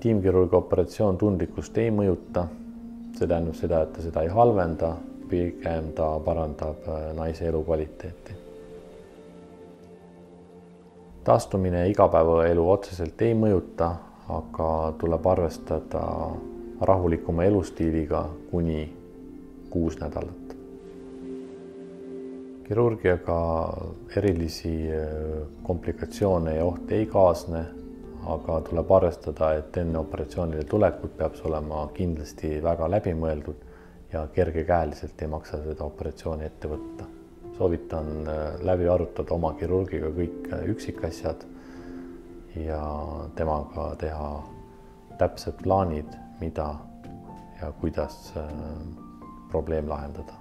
Intiimkirurgi operatsioon tundlikkust ei mõjuta, see tähendab seda, et ta seda ei halvenda, pigem ta parandab naise elukvaliteeti. Taastumine igapäevaelu otseselt ei mõjuta, aga tuleb arvestada rahulikuma elustiiliga kuni 6 nädalat. Kirurgiaga erilisi komplikatsioone ja ohte ei kaasne, aga tuleb arvestada, et enne operatsioonile tulekut peab see olema kindlasti väga läbimõeldud ja kergekäeliselt ei maksa seda operatsiooni ette võtta. Soovitan läbi arutada oma kirurgiga kõik üksikasjad ja temaga teha täpsed plaanid, mida ja kuidas probleem lahendada.